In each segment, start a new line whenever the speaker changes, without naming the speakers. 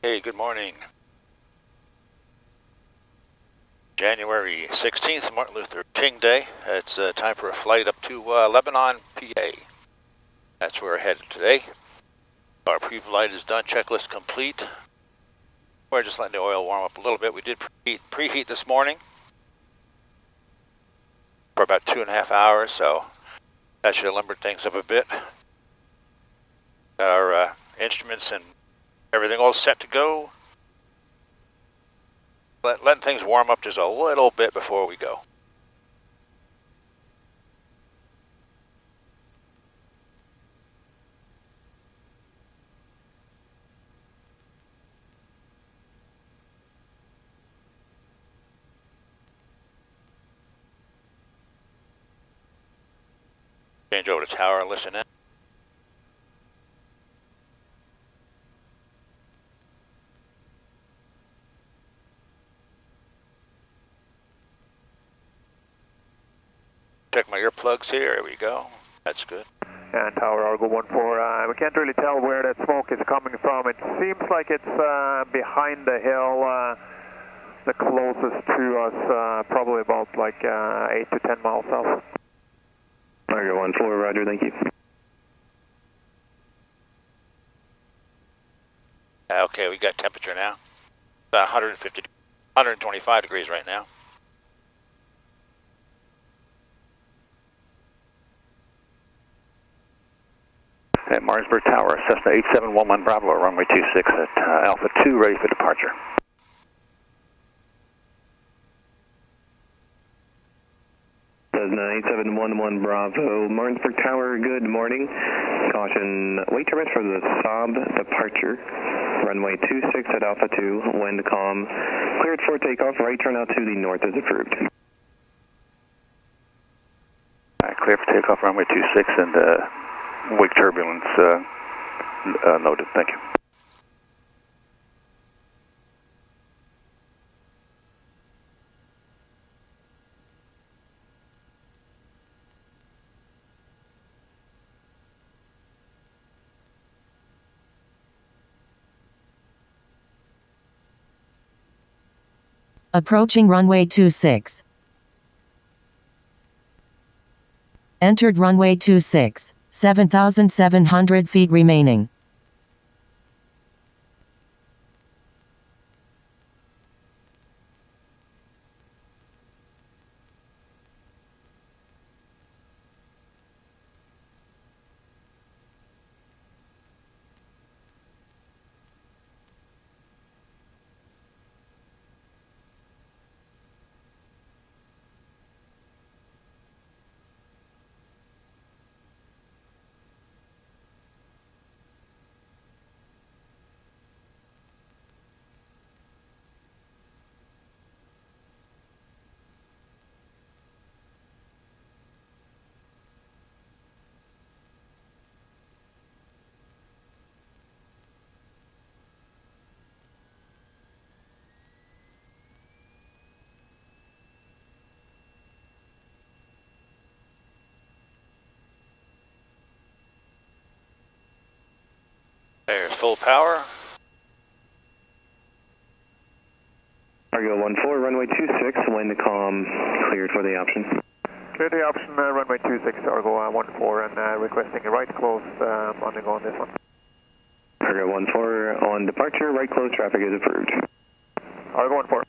Hey, good morning. January 16th, Martin Luther King Day. It's time for a flight up to Lebanon, PA. That's where we're headed today. Our pre-flight is done, checklist complete. We're just letting the oil warm up a little bit. We did preheat this morning for about 2.5 hours, so that should have limbered things up a bit. Got our instruments and everything all set to go. Letting things warm up just a little bit before we go. Change over to tower and listen in. Check my earplugs here. There we go. That's good.
And tower Argo 14, we can't really tell where that smoke is coming from. It seems like it's behind the hill, the closest to us, probably about like 8 to 10 miles south.
Argo 14, roger, thank you.
Okay, we got temperature now. About 125 degrees right now.
At Martinsburg Tower, Cessna 8711 Bravo, runway 26 at Alpha 2, ready for departure. Cessna 8711 Bravo, Martinsburg Tower, good morning. Caution, wait turbulence for the Saab departure. Runway 26 at Alpha 2, wind calm. Cleared for takeoff, right turn out to the north is approved. Clear for takeoff, runway 26 and wake turbulence noted, thank you.
Approaching runway 26. Entered runway 26. 7,700 feet remaining.
There's full power.
Argo 14, runway 26, wind calm, cleared for the option.
Clear the option, runway 26, Argo 14, and requesting a right close on the go on this one.
Argo 14, on departure, right close, traffic is approved.
Argo 14.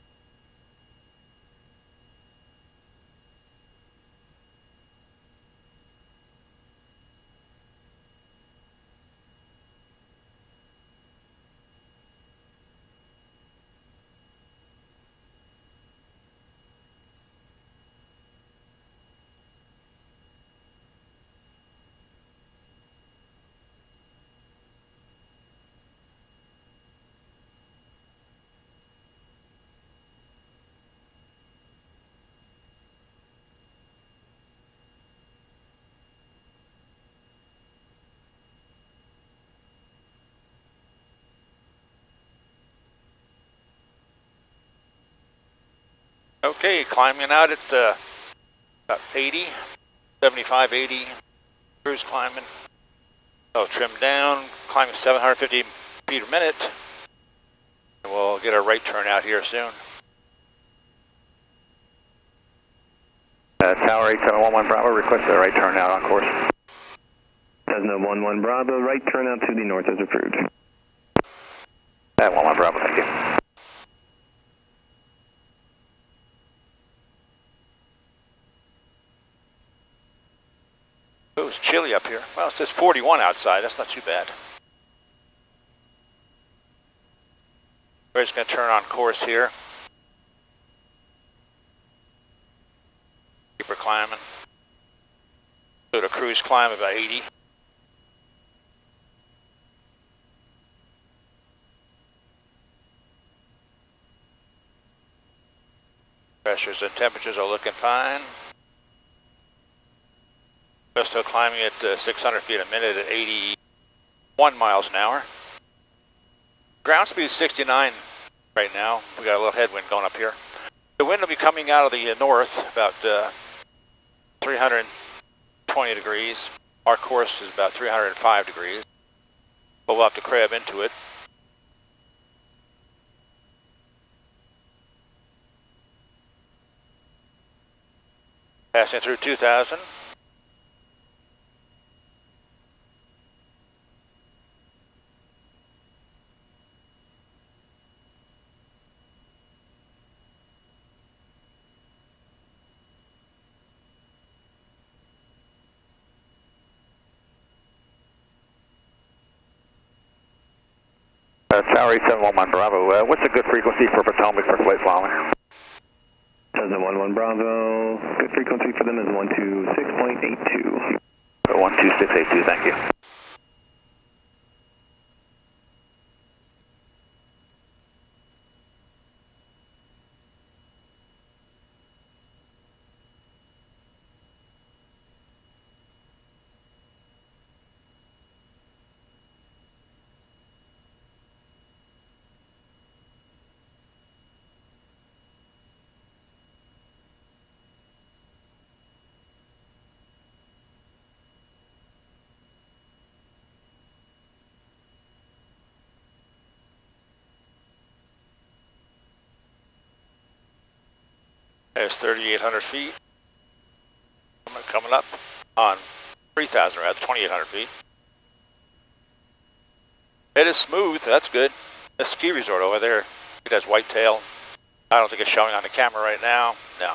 Okay, climbing out at about 80, 75, 80, cruise climbing. Oh, trim down, climbing 750 feet a minute. We'll get a right turn out here soon.
Tower 8711 Bravo, request a right turn out on course.
Cessna 11 Bravo, right turn out to the north is approved.
11 Bravo, thank you.
Oh, it's chilly up here. Well, it says 41 outside. That's not too bad. We're just going to turn on course here. Keep her climbing. Do a cruise climb about 80. Pressures and temperatures are looking fine. We're still climbing at 600 feet a minute at 81 miles an hour. Ground speed is 69 right now. We got a little headwind going up here. The wind will be coming out of the north about 320 degrees. Our course is about 305 degrees. But we'll have to crab into it. Passing through 2000.
Tower 8711 Bravo, what's a good frequency for Potomac for flight following?
Cessna 11 Bravo, good frequency for them is 126.82.
12682, thank you.
There's 3,800 feet. Coming up on 3,000, rather, 2,800 feet. It is smooth, that's good. The ski resort over there, it has whitetail. I don't think it's showing on the camera right now. No.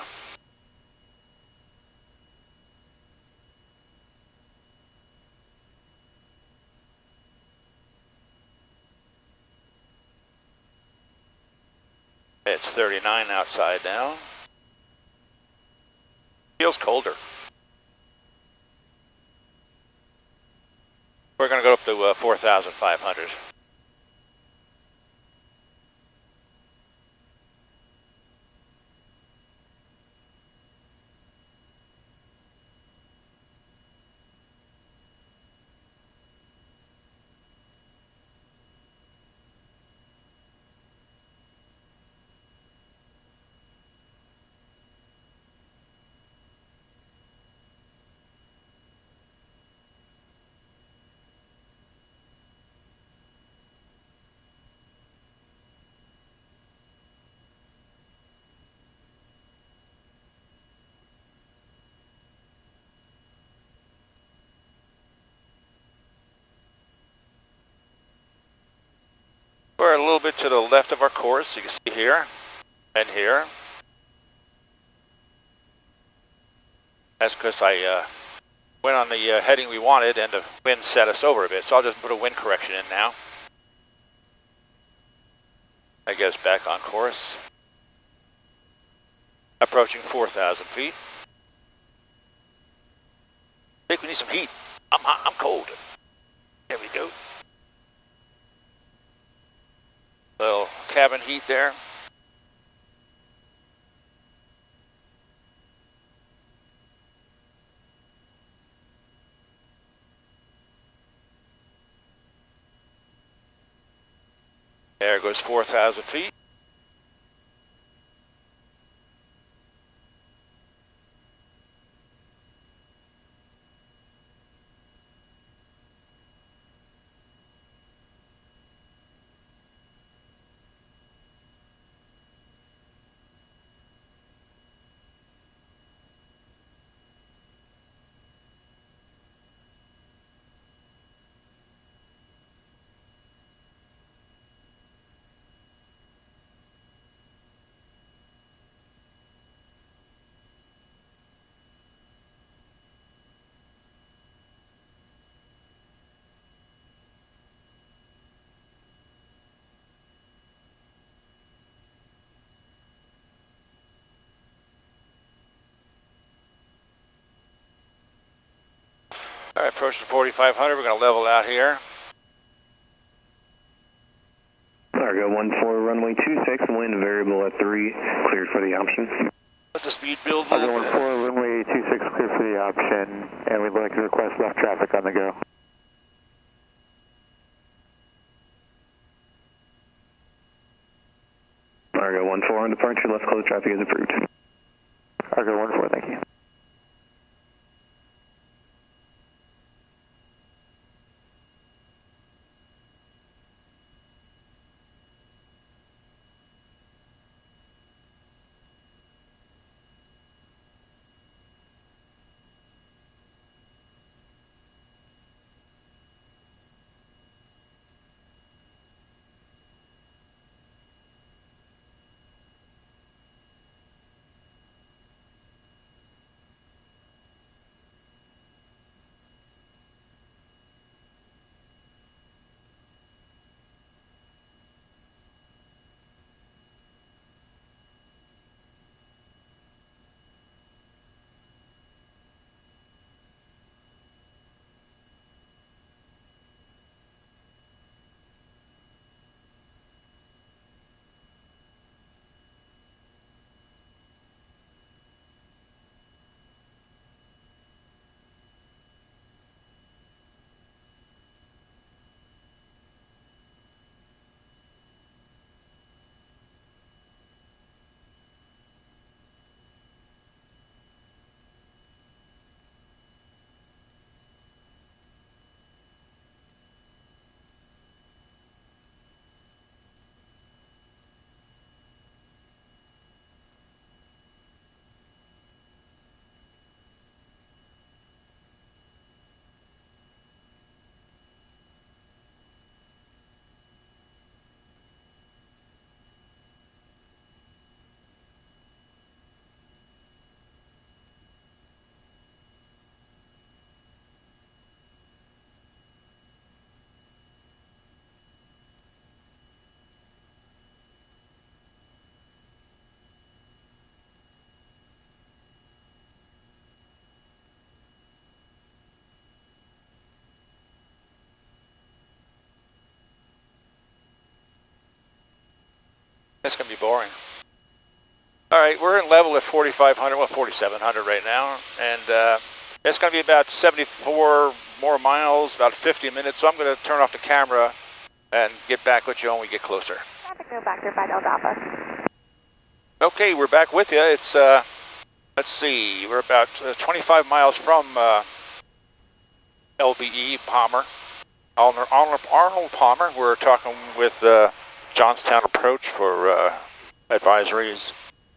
It's 39 outside now. Feels colder. We're going to go up to 4,500. We're a little bit to the left of our course, you can see here and here. That's because I went on the heading we wanted and the wind set us over a bit, so I'll just put a wind correction in now. That gets back on course. Approaching 4,000 feet. I think we need some heat. I'm hot, I'm cold. There we go. Little cabin heat there. There goes 4,000 feet. All right, approaching 4,500. We're going to level out here.
Argo 14, runway 26, wind variable at 3, cleared for the option.
Let the speed build.
Argo 14, runway 26, clear for the option, and we'd like to request left traffic on the go.
Argo 14 on departure, left close traffic is approved.
Argo 14, thank you.
That's going to be boring. All right, we're in level at 4,500, well 4,700 right now, and it's going to be about 74 more miles, about 50 minutes, so I'm going to turn off the camera and get back with you when we get closer.
Traffic no factor by Delta Alpha.
Okay, we're back with you. It's, let's see, we're about 25 miles from KLBE Palmer, Arnold Palmer. We're talking with Johnstown approach for advisories.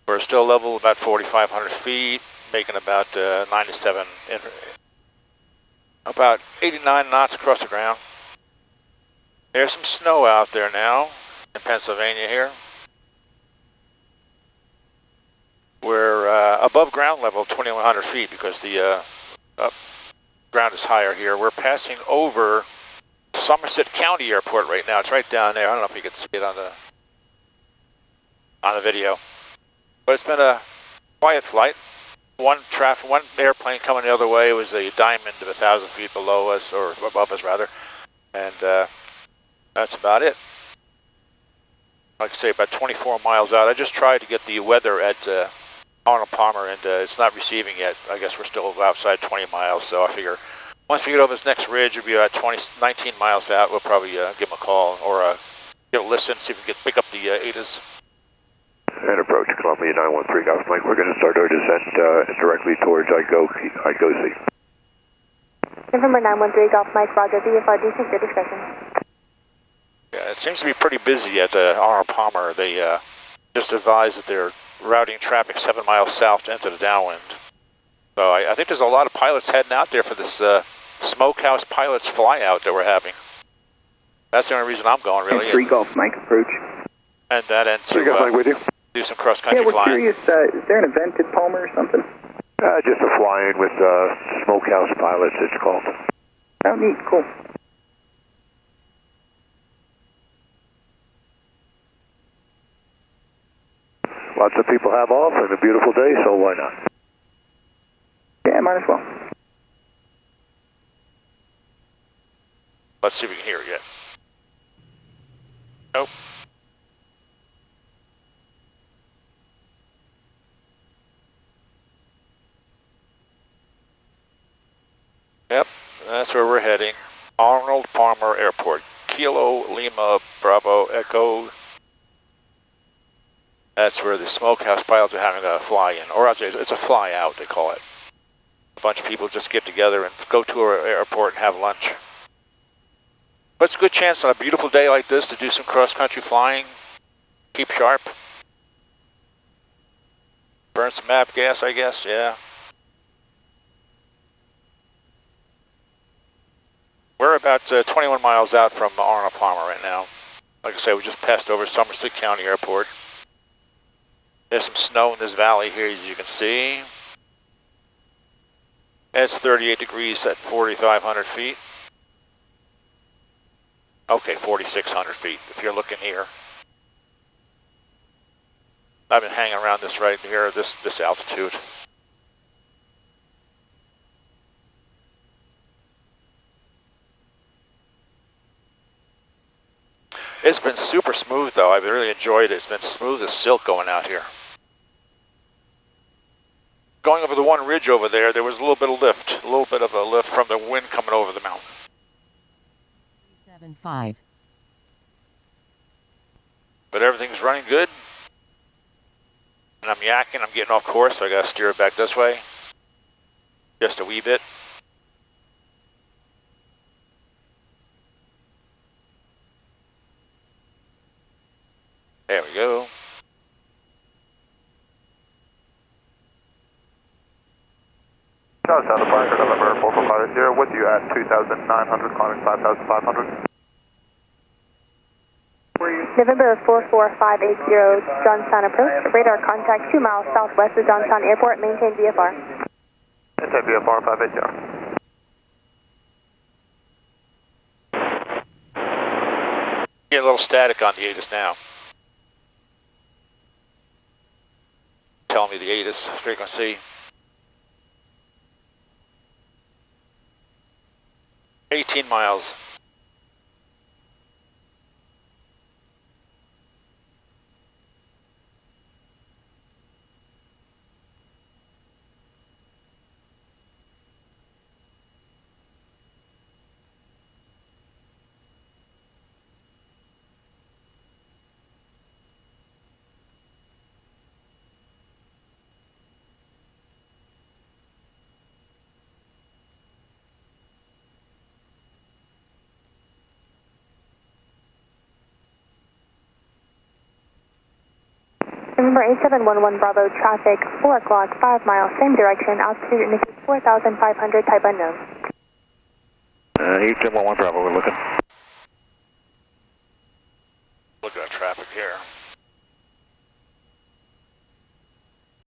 We're still level about 4,500 feet, making about 97, about 89 knots across the ground. There's some snow out there now in Pennsylvania here. We're above ground level 2,100 feet because the ground is higher here. We're passing over Somerset County Airport right now. It's right down there. I don't know if you can see it on the video. But it's been a quiet flight. One airplane coming the other way was a Diamond of 1,000 feet below us, or above us rather. And that's about it. Like I say, about 24 miles out. I just tried to get the weather at Arnold Palmer, and it's not receiving yet. I guess we're still outside 20 miles, so I figure once we get over this next ridge, it'll be about 19 miles out. We'll probably give them a call or give a listen, see if we can pick up the ATAs.
And approach Columbia 913 Golf Mike. We're going to start our descent directly towards Igosi.
November 913 Golf Mike, Roger, VFR, take your discretion.
Yeah, it seems to be pretty busy at Arnold Palmer. They just advised that they're routing traffic 7 miles south to enter the downwind. So I think there's a lot of pilots heading out there for this SmokeHouse pilots fly out that we're having. That's the only reason I'm going, really.
3 Golf Mike, approach.
And that ends to
with you.
do some cross-country
we're
flying.
Curious, is there an event at Palmer or something?
Just a fly-in with SmokeHouse pilots, it's called.
Oh, neat, cool.
Lots of people have off and a beautiful day, so why not?
Yeah, might as well.
Let's see if we can hear it yet. Nope. Yep, that's where we're heading. Arnold Palmer Airport. Kilo Lima Bravo Echo. That's where the SmokeHouse pilots are having a fly-in, or I'd say it's a fly-out, they call it. A bunch of people just get together and go to our airport and have lunch. But it's a good chance on a beautiful day like this to do some cross-country flying, keep sharp. Burn some map gas, I guess, yeah. We're about 21 miles out from Arnold Palmer right now. Like I said, we just passed over Somerset County Airport. There's some snow in this valley here, as you can see. It's 38 degrees at 4,500 feet. Okay, 4,600 feet, if you're looking here. I've been hanging around this right here, this altitude. It's been super smooth though, I've really enjoyed it. It's been smooth as silk going out here. Going over the one ridge over there, there was a little bit of lift. A little bit of a lift from the wind coming over the mountain.
375.
But everything's running good. And I'm yakking, I'm getting off course, so I gotta steer it back this way. Just a wee bit. There we go.
South Departure, November 4450 with you at 2,900, climbing 5,500.
November 44580, Johnstown approach. Radar contact 2 miles southwest of Johnstown Airport. Maintain VFR.
Maintain VFR 580.
Get a little static on the ATIS now. Telling me the ATIS frequency. 18 miles.
November 8711 Bravo, traffic 4 o'clock, 5 miles, same direction, altitude indicates 4,500, type unknown.
8711 Bravo, we're looking.
Look at that traffic here.